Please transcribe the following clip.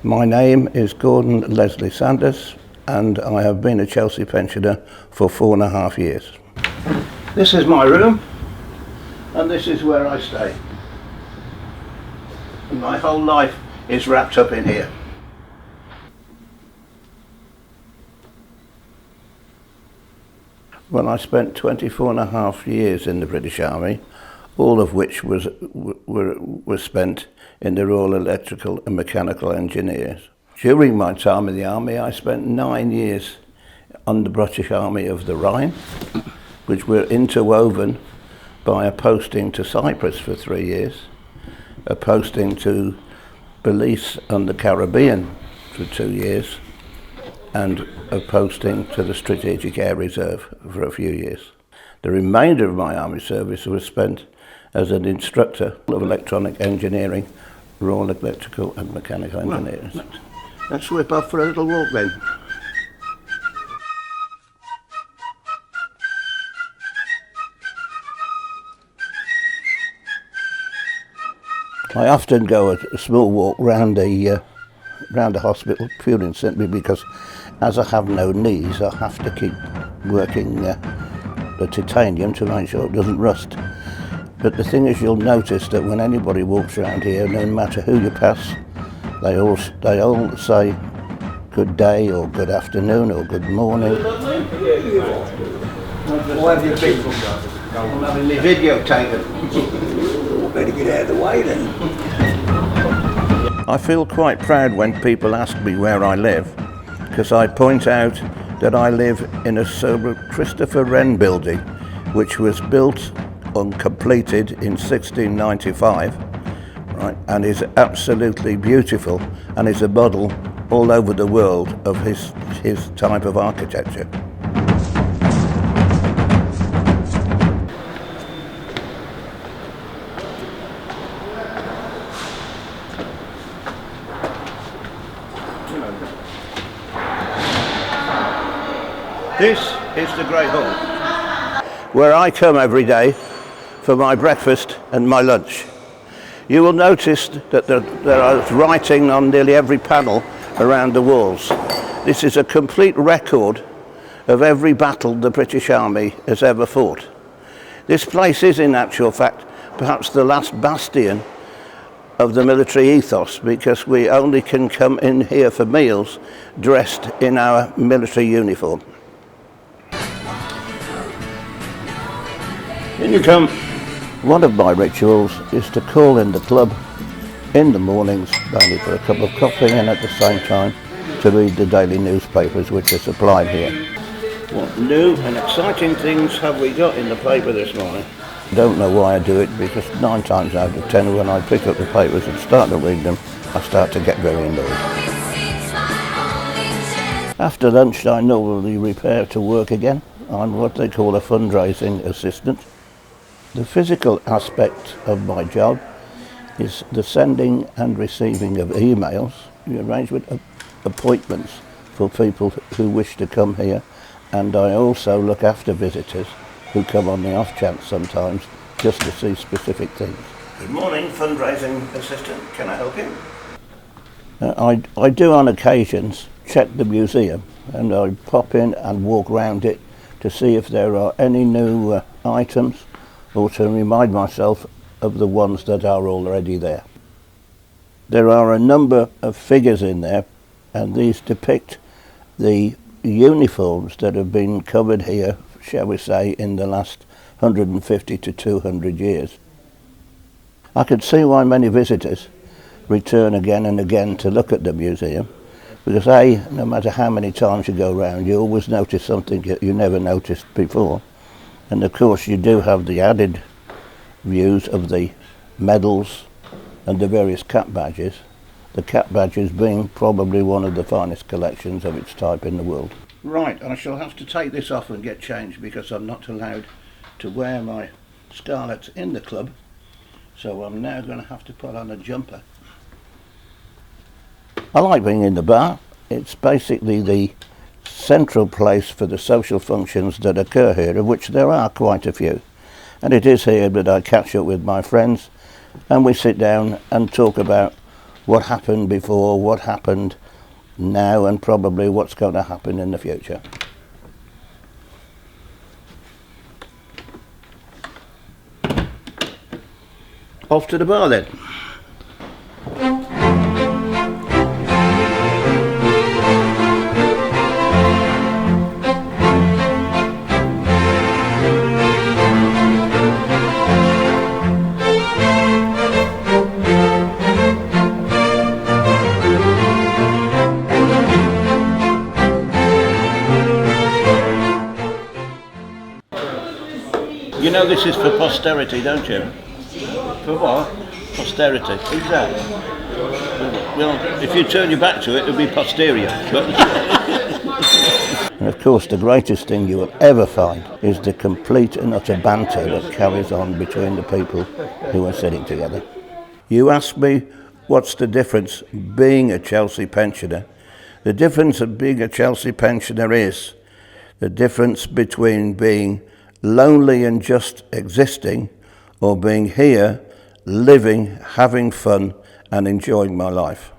My name is Gordon Leslie Sanders and I have been a Chelsea pensioner for 4.5 years. This is my room and this is where I stay. And my whole life is wrapped up in here. Well, I spent 24.5 years in the British Army, all of which was spent in the Royal Electrical and Mechanical Engineers. During my time in the Army, I spent 9 years on the British Army of the Rhine, which were interwoven by a posting to Cyprus for 3 years, a posting to Belize on the Caribbean for 2 years, and a posting to the Strategic Air Reserve for a few years. The remainder of my Army service was spent as an instructor of electronic engineering, Royal Electrical and Mechanical Engineers. Well, let's whip off for a little walk then. I often go a small walk round the hospital, purely and simply because as I have no knees, I have to keep working the titanium to make sure it doesn't rust. But the thing is, you'll notice that when anybody walks around here, no matter who you pass, they all say good day or good afternoon or good morning. Why have you been? I'm having the video taken. Better get out of the way then. I feel quite proud when people ask me where I live, because I point out that I live in a Sir Christopher Wren building, which was built and completed in 1695, right, and is absolutely beautiful and is a model all over the world of his type of architecture. This is the Great Hall, where I come every day for my breakfast and my lunch. You will notice that there is writing on nearly every panel around the walls. This is a complete record of every battle the British Army has ever fought. This place is, in actual fact, perhaps the last bastion of the military ethos, because we only can come in here for meals dressed in our military uniform. In you come. One of my rituals is to call in the club in the mornings, mainly for a cup of coffee, and at the same time to read the daily newspapers which are supplied here. What new and exciting things have we got in the paper this morning? I don't know why I do it, because 9 times out of 10 when I pick up the papers and start to read them, I start to get very annoyed. After lunch I normally repair to work again. I'm what they call a fundraising assistant. The physical aspect of my job is the sending and receiving of emails, the arrangement of appointments for people who wish to come here, and I also look after visitors who come on the off chance sometimes just to see specific things. Good morning, fundraising assistant. Can I help you? I do on occasions check the museum, and I pop in and walk around it to see if there are any new items, or to remind myself of the ones that are already there. There are a number of figures in there, and these depict the uniforms that have been covered here, shall we say, in the last 150 to 200 years. I can see why many visitors return again and again to look at the museum, because no matter how many times you go round, you always notice something that you never noticed before. And of course you do have the added views of the medals and the various cap badges, the cap badges being probably one of the finest collections of its type in the world. Right, I shall have to take this off and get changed, because I'm not allowed to wear my scarlets in the club, so I'm now going to have to put on a jumper. I like being in the bar. It's basically the central place for the social functions that occur here, of which there are quite a few. And it is here that I catch up with my friends and we sit down and talk about what happened before, what happened now, and probably what's going to happen in the future. Off to the bar then. You know this is for posterity, don't you? For what? Posterity. Who's that? Well, if you turn your back to it, it'll be posterior. And of course, the greatest thing you will ever find is the complete and utter banter that carries on between the people who are sitting together. You ask me, what's the difference being a Chelsea pensioner? The difference of being a Chelsea pensioner is the difference between being lonely and just existing, or being here, living, having fun and enjoying my life.